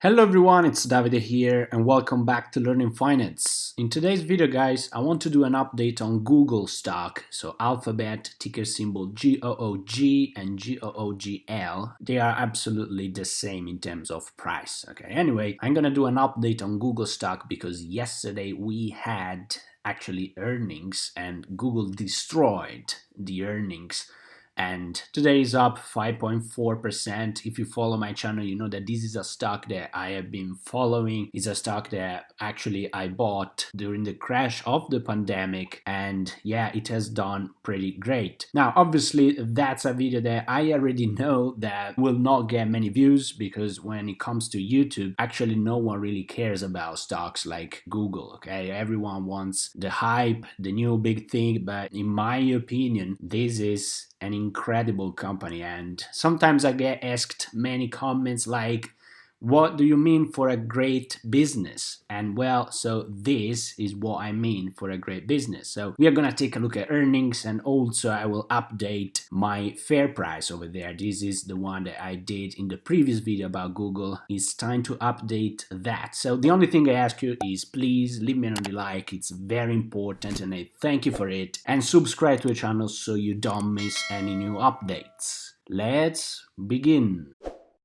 Hello everyone, it's Davide here and welcome back to Learning Finance. In today's video guys, I want to do an update on Google stock. So Alphabet, ticker symbol GOOG and GOOGL. They are absolutely the same in terms of price. Okay, anyway, I'm gonna do an update on Google stock because yesterday we had actually earnings and Google destroyed the earnings and today is up 5.4%. If you follow my channel, you know that this is a stock that I have been following. It's a stock that actually I bought during the crash of the pandemic, and yeah, it has done pretty great. Now obviously that's a video that I already know that will not get many views because when it comes to YouTube, actually no one really cares about stocks like Google. Okay, everyone wants the hype, the new big thing, but in my opinion this is an incredible company. And sometimes I get asked many comments like, what do you mean for a great business? And well, so this is what I mean for a great business. So we are gonna take a look at earnings, and also I will update my fair price over there. This is the one that I did in the previous video about Google. It's time to update that. So the only thing I ask you is please leave me a like. It's very important and I thank you for it. And subscribe to the channel so you don't miss any new updates. Let's begin.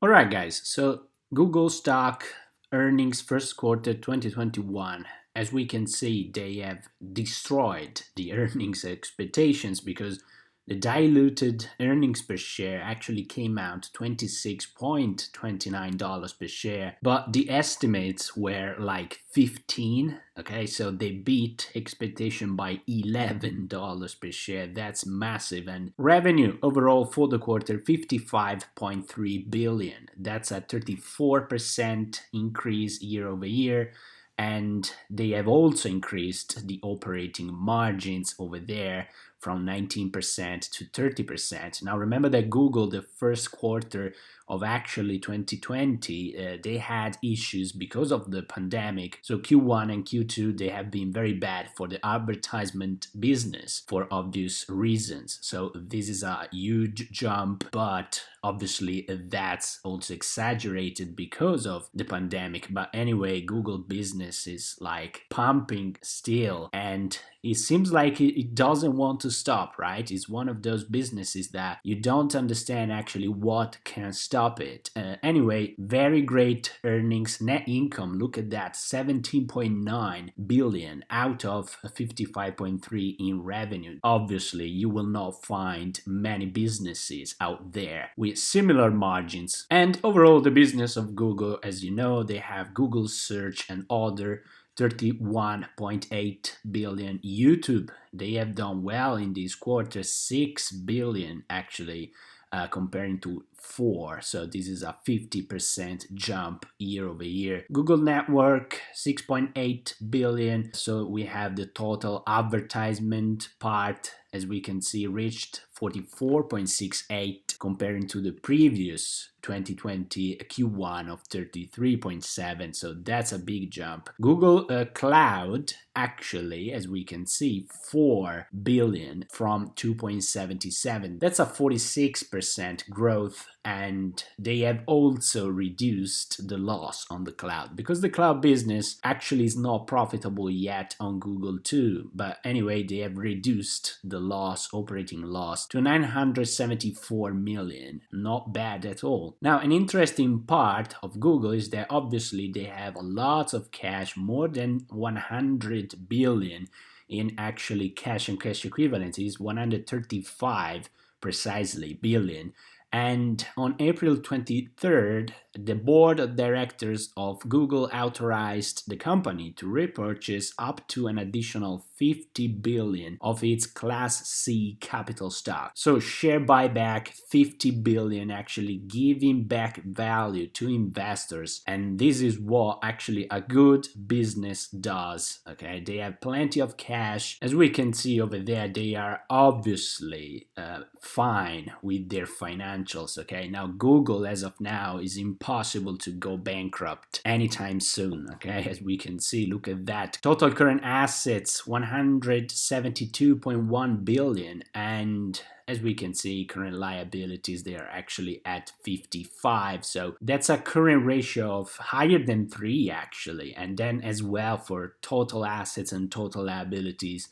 Alright guys, so Google stock earnings first quarter 2021. As we can see, they have destroyed the earnings expectations because the diluted earnings per share actually came out $26.29 per share, but the estimates were like 15. Okay, so they beat expectation by $11 per share. That's massive. And revenue overall for the quarter 55.3 billion. That's a 34% increase year over year. And they have also increased the operating margins over there from 19% to 30%. Now remember that Google, the first quarter of actually 2020, they had issues because of the pandemic. So Q1 and Q2, they have been very bad for the advertisement business for obvious reasons. So this is a huge jump, but obviously that's also exaggerated because of the pandemic. But anyway, Google business is like pumping still, and it seems like it doesn't want to stop, right? It's one of those businesses that you don't understand actually what can stop it. Anyway, very great earnings, net income. Look at that, 17.9 billion out of 55.3 in revenue. Obviously, you will not find many businesses out there with similar margins. And overall, the business of Google, as you know, they have Google Search and other 31.8 billion. YouTube, they have done well in this quarter, 6 billion actually, comparing to 4. So this is a 50% jump year over year. Google Network, 6.8 billion. So we have the total advertisement part, as we can see, reached 44.68 comparing to the previous 2020 Q1 of 33.7. So that's a big jump. Google Cloud, actually, as we can see, 4 billion from 2.77. That's a 46% growth, and they have also reduced the loss on the cloud because the cloud business actually is not profitable yet on Google too. But anyway, they have reduced the loss, operating loss, to 974 million. Not bad at all. Now, an interesting part of Google is that obviously they have lots of cash, more than 100 billion in actually cash and cash equivalents. Is 135 precisely billion. And on April 23rd, the board of directors of Google authorized the company to repurchase up to an additional 50 billion of its Class C capital stock. So share buyback, 50 billion, actually giving back value to investors. And this is what actually a good business does. Okay, they have plenty of cash. As we can see over there, they are obviously fine with their finances financials. Okay, now Google as of now is impossible to go bankrupt anytime soon. Okay, as we can see, look at that. Total current assets 172.1 billion, and as we can see, current liabilities, they are actually at 55. So that's a current ratio of higher than 3 actually. And then as well for total assets and total liabilities,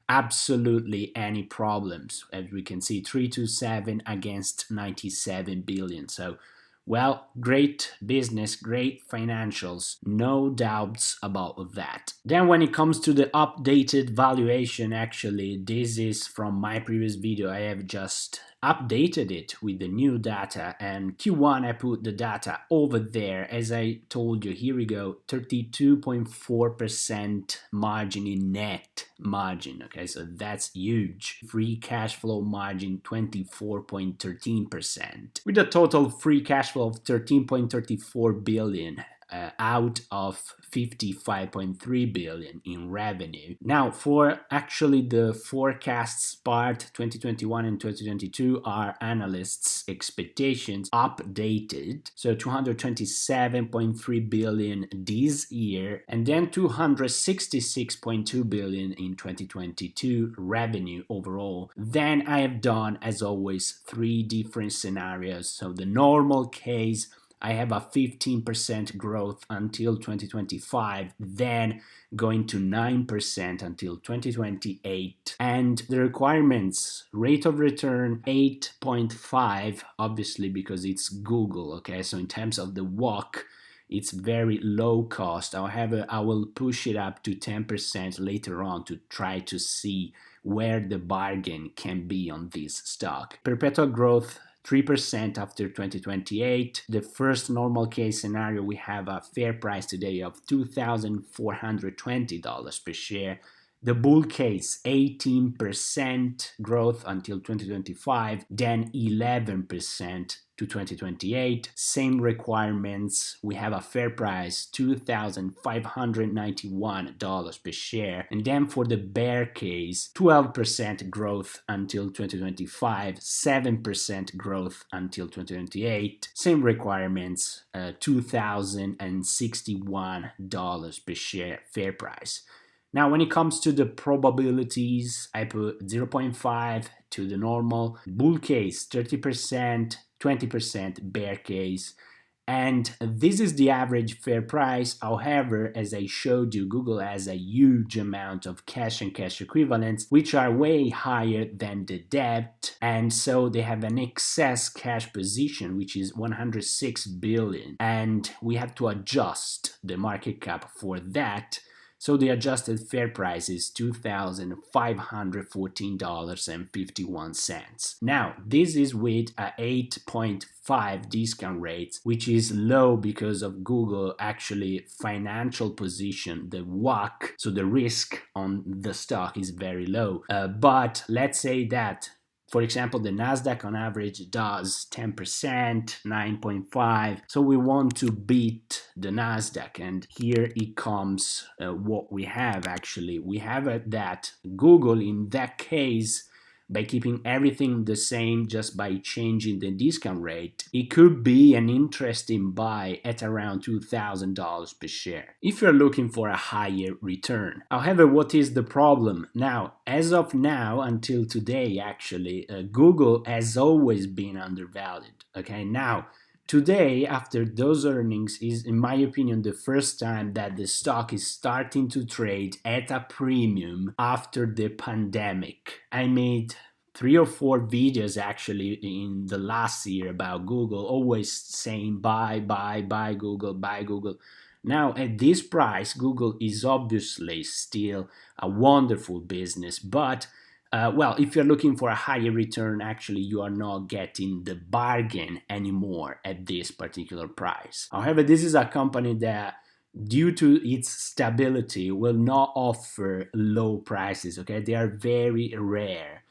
absolutely any problems. As we can see, 327 against 97 billion. So well, great business, great financials, no doubts about that. Then when it comes to the updated valuation, actually, this is from my previous video. I have just updated it with the new data, and Q1 I put the data over there. As I told you, here we go, 32.4% margin in net margin. Okay, so that's huge. Free cash flow margin 24.13%, with a total free cash flow of 13.34 billion. Out of 55.3 billion in revenue. Now, for actually the forecasts part, 2021 and 2022 are analysts' expectations updated. So 227.3 billion this year, and then 266.2 billion in 2022 revenue overall. Then I have done, as always, 3 different scenarios. So the normal case, I have a 15% growth until 2025, then going to 9% until 2028. And the requirements, rate of return 8.5, obviously because it's Google, okay? So in terms of the WACC, it's very low cost. However, I will push it up to 10% later on to try to see where the bargain can be on this stock. Perpetual growth 3% after 2028. The first normal case scenario, we have a fair price today of $2,420 per share. The bull case, 18% growth until 2025, then 11% to 2028. Same requirements. We have a fair price, $2,591 per share. And then for the bear case, 12% growth until 2025, 7% growth until 2028. Same requirements, $2,061 per share fair price. Now, when it comes to the probabilities, I put 0.5 to the normal. Bull case, 30%, 20% bear case. And this is the average fair price. However, as I showed you, Google has a huge amount of cash and cash equivalents, which are way higher than the debt. And so they have an excess cash position, which is 106 billion. And we have to adjust the market cap for that. So the adjusted fair price is $2,514.51. Now, this is with a 8.5 discount rate, which is low because of Google actually financial position, the WACC, so the risk on the stock is very low. But let's say that, for example, the Nasdaq on average does 10%, 9.5. So we want to beat the Nasdaq. And here it comes what we have actually. We have that Google in that case, by keeping everything the same, just by changing the discount rate, it could be an interesting buy at around $2,000 per share if you're looking for a higher return. However, what is the problem? Now, as of now, until today actually, Google has always been undervalued. Okay, now, today, after those earnings, is, in my opinion, the first time that the stock is starting to trade at a premium after the pandemic. I made 3 or 4 videos actually in the last year about Google, always saying buy Google, buy Google. Now, at this price, Google is obviously still a wonderful business, but well, if you're looking for a higher return, actually you are not getting the bargain anymore at this particular price. However, this is a company that, due to its stability, will not offer low prices. Okay, they are very rare.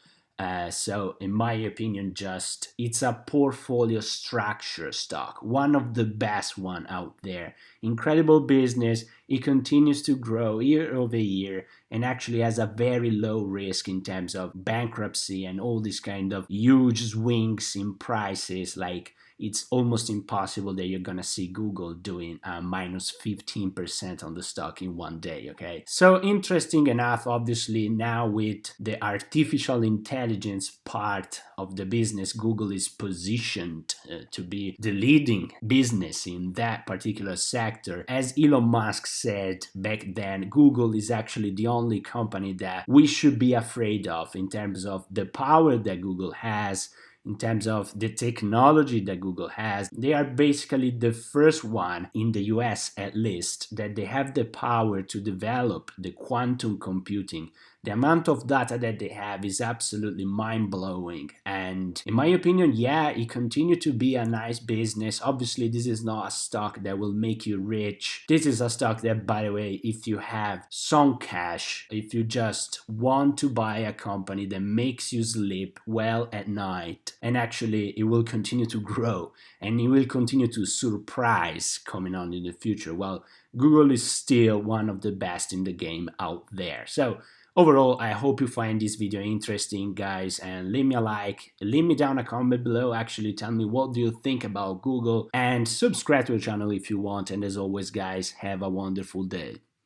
So in my opinion, just it's a portfolio structure stock, one of the best one out there. Incredible business. It continues to grow year over year and actually has a very low risk in terms of bankruptcy and all these kind of huge swings in prices. Like it's almost impossible that you're gonna see Google doing a minus 15% on the stock in one day. Okay, so interesting enough, obviously now with the artificial intelligence part of the business, Google is positioned to be the leading business in that particular sector. As Elon Musk said back then, Google is actually the only company that we should be afraid of in terms of the power that Google has, in terms of the technology that Google has. They are basically the first one in the US, at least, that they have the power to develop the quantum computing. The amount of data that they have is absolutely mind-blowing. And in my opinion, yeah, it continues to be a nice business. Obviously, this is not a stock that will make you rich. This is a stock that, by the way, if you have some cash, if you just want to buy a company that makes you sleep well at night, and actually it will continue to grow and it will continue to surprise coming on in the future, well, Google is still one of the best in the game out there. So overall, I hope you find this video interesting, guys, and leave me a like, leave me down a comment below, actually tell me what do you think about Google, and subscribe to the channel if you want. And as always, guys, have a wonderful day.